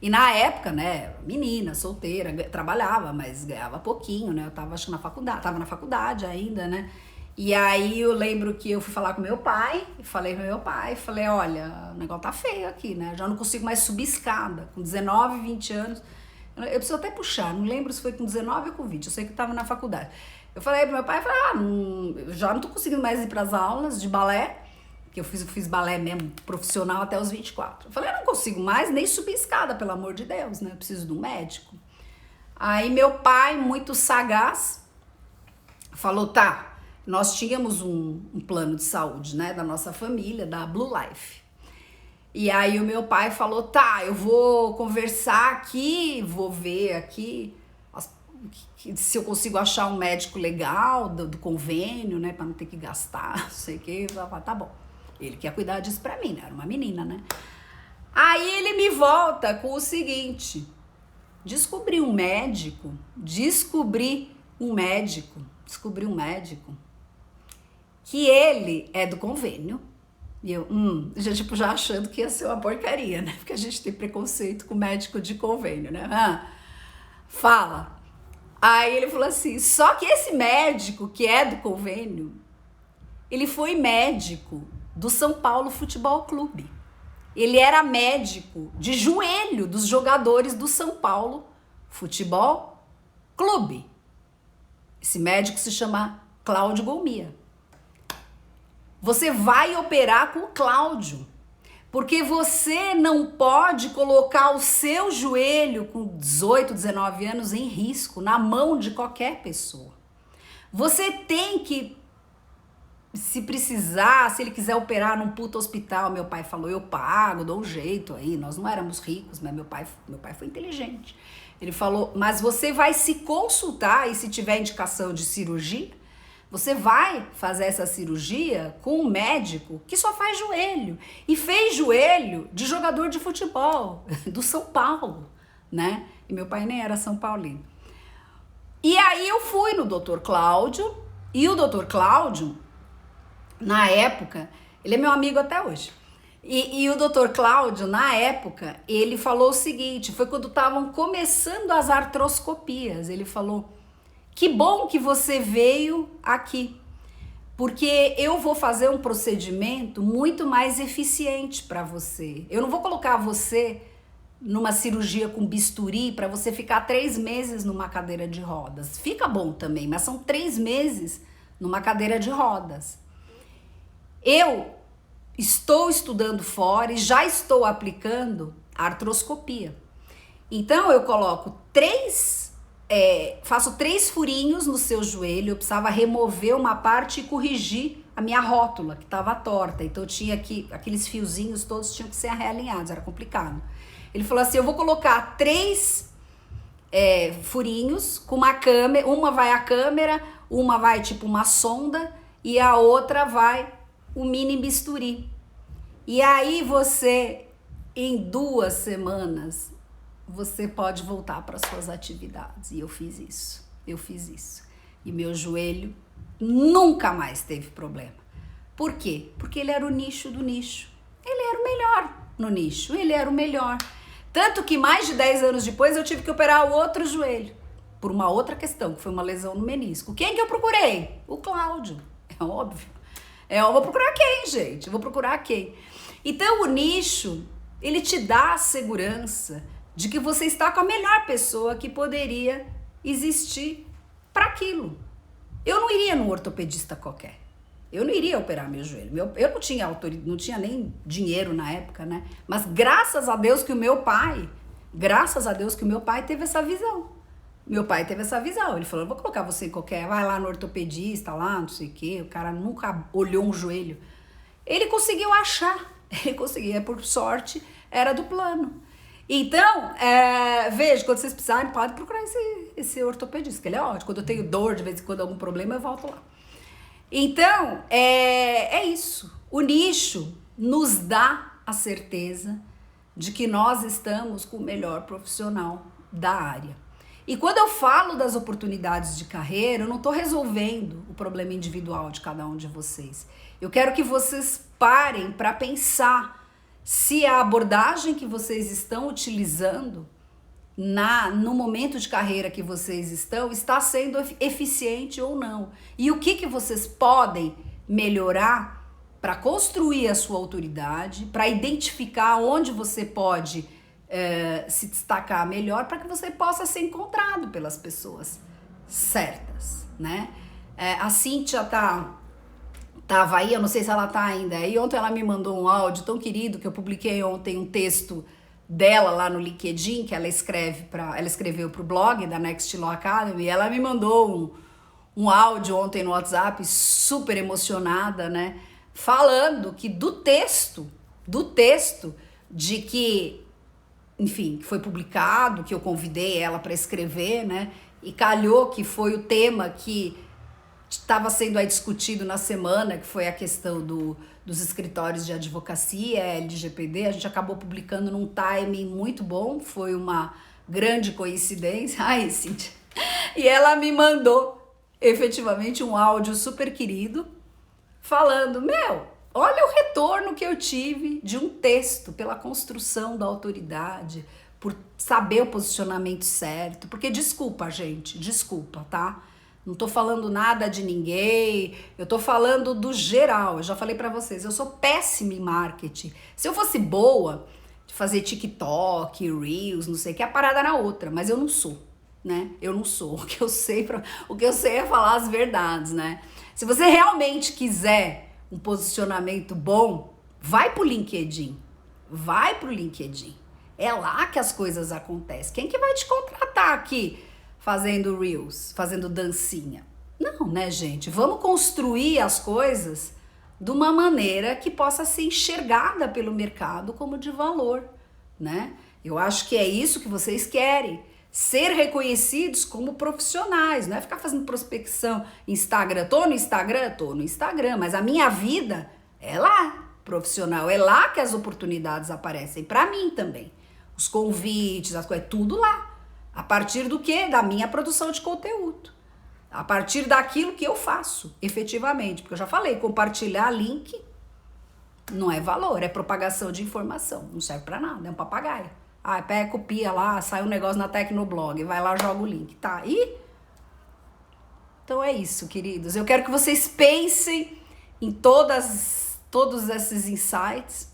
E na época, né, menina, solteira, trabalhava, mas ganhava pouquinho, né? Eu tava, acho que tava na faculdade ainda, né? E aí eu lembro que eu fui falar com meu pai, falei, olha, o negócio tá feio aqui, né? Já não consigo mais subir escada, com 19, 20 anos. Eu preciso até puxar, não lembro se foi com 19 ou com 20, eu sei que eu tava na faculdade. Eu falei pro meu pai, eu já não tô conseguindo mais ir pras aulas de balé, que eu fiz balé mesmo, profissional até os 24. Eu falei, eu não consigo mais nem subir escada, pelo amor de Deus, né? Eu preciso de um médico. Aí meu pai, muito sagaz, falou, tá, nós tínhamos um plano de saúde, né, da nossa família, da Blue Life. E aí o meu pai falou, tá, eu vou conversar aqui, vou ver aqui se eu consigo achar um médico legal do convênio, né, pra não ter que gastar, não sei o que. Tá bom. Ele quer cuidar disso pra mim, né, era uma menina, né. Aí ele me volta com o seguinte, descobri um médico que ele é do convênio. E eu, já achando que ia ser uma porcaria, né? Porque a gente tem preconceito com médico de convênio, né? Fala. Aí ele falou assim, só que esse médico que é do convênio, ele foi médico do São Paulo Futebol Clube. Ele era médico de joelho dos jogadores do São Paulo Futebol Clube. Esse médico se chama Cláudio Golmia. Você vai operar com o Cláudio, porque você não pode colocar o seu joelho com 18, 19 anos em risco na mão de qualquer pessoa. Você tem que, se precisar, se ele quiser operar num puto hospital, meu pai falou, eu pago, dou um jeito aí. Nós não éramos ricos, mas meu pai foi inteligente. Ele falou, mas você vai se consultar e se tiver indicação de cirurgia, você vai fazer essa cirurgia com um médico que só faz joelho. E fez joelho de jogador de futebol, do São Paulo, né? E meu pai nem era São Paulino. E aí eu fui no Dr. Cláudio, e o Dr. Cláudio, na época, ele é meu amigo até hoje. E o Dr. Cláudio, na época, ele falou o seguinte, foi quando estavam começando as artroscopias, ele falou, que bom que você veio aqui, porque eu vou fazer um procedimento muito mais eficiente para você. Eu não vou colocar você numa cirurgia com bisturi para você ficar 3 meses numa cadeira de rodas. Fica bom também, mas são 3 meses numa cadeira de rodas. Eu estou estudando fora e já estou aplicando artroscopia. Então eu coloco faço 3 furinhos no seu joelho, eu precisava remover uma parte e corrigir a minha rótula, que estava torta. Então tinha aqueles fiozinhos todos tinham que ser realinhados, era complicado. Ele falou assim, eu vou colocar 3 furinhos com uma câmera, uma vai a câmera, uma vai tipo uma sonda e a outra vai o mini bisturi. E aí você, em 2 semanas, você pode voltar para suas atividades. E eu fiz isso. E meu joelho nunca mais teve problema. Por quê? Porque ele era o nicho do nicho. Ele era o melhor no nicho, ele era o melhor. Tanto que mais de 10 anos depois eu tive que operar o outro joelho. Por uma outra questão, que foi uma lesão no menisco. Quem que eu procurei? O Cláudio. É óbvio. Eu vou procurar quem, gente? Eu vou procurar quem? Então o nicho, ele te dá a segurança de que você está com a melhor pessoa que poderia existir para aquilo. Eu não iria num ortopedista qualquer. Eu não iria operar meu joelho. Eu não tinha autoridade, não tinha nem dinheiro na época, né? Mas graças a Deus que o meu pai teve essa visão. Meu pai teve essa visão. Ele falou, eu vou colocar você em qualquer, vai lá no ortopedista, lá, não sei o quê. O cara nunca olhou um joelho. Ele conseguiu achar. Ele conseguia, por sorte, era do plano. Então, veja, quando vocês precisarem, pode procurar esse ortopedista, que ele é ótimo. Quando eu tenho dor, de vez em quando, algum problema, eu volto lá. Então, é isso. O nicho nos dá a certeza de que nós estamos com o melhor profissional da área. E quando eu falo das oportunidades de carreira, eu não estou resolvendo o problema individual de cada um de vocês. Eu quero que vocês parem para pensar se a abordagem que vocês estão utilizando no momento de carreira que vocês estão está sendo eficiente ou não. E o que vocês podem melhorar para construir a sua autoridade, para identificar onde você pode se destacar melhor, para que você possa ser encontrado pelas pessoas certas, né? A Cíntia tava aí, eu não sei se ela tá ainda aí. Ontem ela me mandou um áudio tão querido que eu publiquei ontem um texto dela lá no LinkedIn, que ela escreveu pro blog da Next Law Academy, e ela me mandou um áudio ontem no WhatsApp, super emocionada, né? Falando que do texto de que, enfim, que foi publicado, que eu convidei ela para escrever, né? E calhou que foi o tema que estava sendo aí discutido na semana, que foi a questão dos escritórios de advocacia, LGPD. A gente acabou publicando num timing muito bom, foi uma grande coincidência. Ai, Cíntia. E ela me mandou efetivamente um áudio super querido, falando, olha o retorno que eu tive de um texto, pela construção da autoridade, por saber o posicionamento certo, porque desculpa, gente, desculpa, tá? Não tô falando nada de ninguém, eu tô falando do geral. Eu já falei pra vocês, eu sou péssima em marketing. Se eu fosse boa de fazer TikTok, Reels, não sei o que, a parada era outra, mas eu não sou, né? Eu não sou. O que eu sei é falar as verdades, né? Se você realmente quiser um posicionamento bom, vai pro LinkedIn. Vai pro LinkedIn. É lá que as coisas acontecem. Quem que vai te contratar aqui fazendo Reels, fazendo dancinha? Não, né, gente? Vamos construir as coisas de uma maneira que possa ser enxergada pelo mercado como de valor, né? Eu acho que é isso que vocês querem. ser reconhecidos como profissionais, não é ficar fazendo prospecção Instagram. Tô no Instagram? Tô no Instagram, mas a minha vida é lá, profissional. É lá que as oportunidades aparecem para mim também. Os convites, as coisas, tudo lá. A partir do quê? Da minha produção de conteúdo. A partir daquilo que eu faço, efetivamente. Porque eu já falei, compartilhar link não é valor, é propagação de informação. Não serve para nada, é um papagaio. Ah, pega, copia lá, sai um negócio na Tecnoblog, vai lá, joga o link. Tá, e? Então é isso, queridos. Eu quero que vocês pensem em todos esses insights.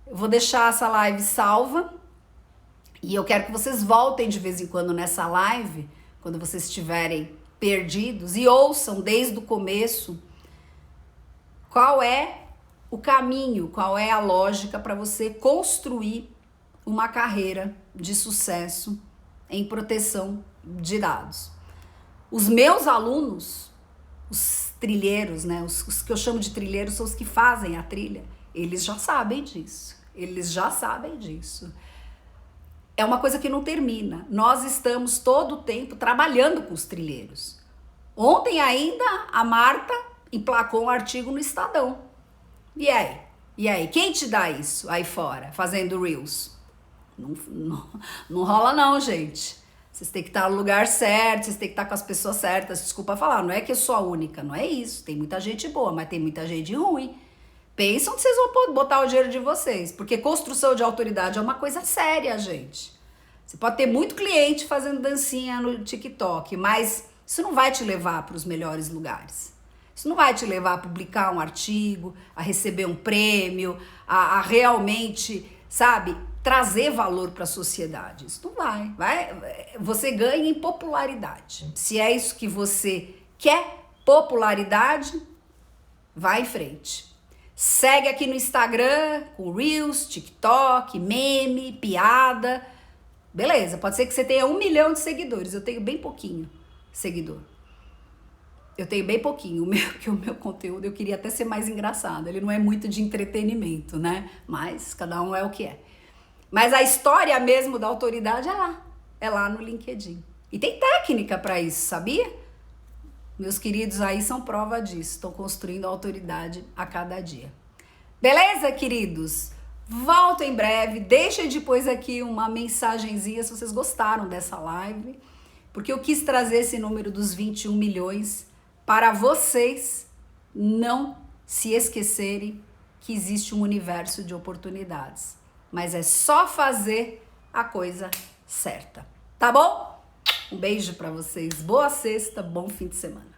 Eu vou deixar essa live salva. E eu quero que vocês voltem de vez em quando nessa live, quando vocês estiverem perdidos, e ouçam desde o começo qual é o caminho, qual é a lógica para você construir uma carreira de sucesso em proteção de dados. Os meus alunos, os trilheiros, né, os que eu chamo de trilheiros são os que fazem a trilha, eles já sabem disso, É uma coisa que não termina. Nós estamos todo o tempo trabalhando com os trilheiros. Ontem ainda a Marta emplacou um artigo no Estadão. E aí? Quem te dá isso aí fora, fazendo Reels? Não rola não, gente. Vocês têm que estar no lugar certo, vocês têm que estar com as pessoas certas. Desculpa falar, não é que eu sou a única, não é isso. Tem muita gente boa, mas tem muita gente ruim. Pensam que vocês vão botar o dinheiro de vocês, porque construção de autoridade é uma coisa séria, gente. Você pode ter muito cliente fazendo dancinha no TikTok, mas isso não vai te levar para os melhores lugares. Isso não vai te levar a publicar um artigo, a receber um prêmio, a realmente, sabe, trazer valor para a sociedade. Isso não vai. Você ganha em popularidade. Se é isso que você quer, popularidade, vai em frente. Segue aqui no Instagram com Reels, TikTok, meme, piada. Beleza, pode ser que você tenha 1 milhão de seguidores. Eu tenho bem pouquinho seguidor. Eu tenho bem pouquinho, porque o meu conteúdo eu queria até ser mais engraçado. Ele não é muito de entretenimento, né? Mas cada um é o que é. Mas a história mesmo da autoridade é lá no LinkedIn. E tem técnica para isso, sabia? Meus queridos aí são prova disso. Estão construindo autoridade a cada dia. Beleza, queridos? Volto em breve. Deixa depois aqui uma mensagenzinha se vocês gostaram dessa live. Porque eu quis trazer esse número dos 21 milhões para vocês não se esquecerem que existe um universo de oportunidades. Mas é só fazer a coisa certa. Tá bom? Um beijo para vocês. Boa sexta, bom fim de semana.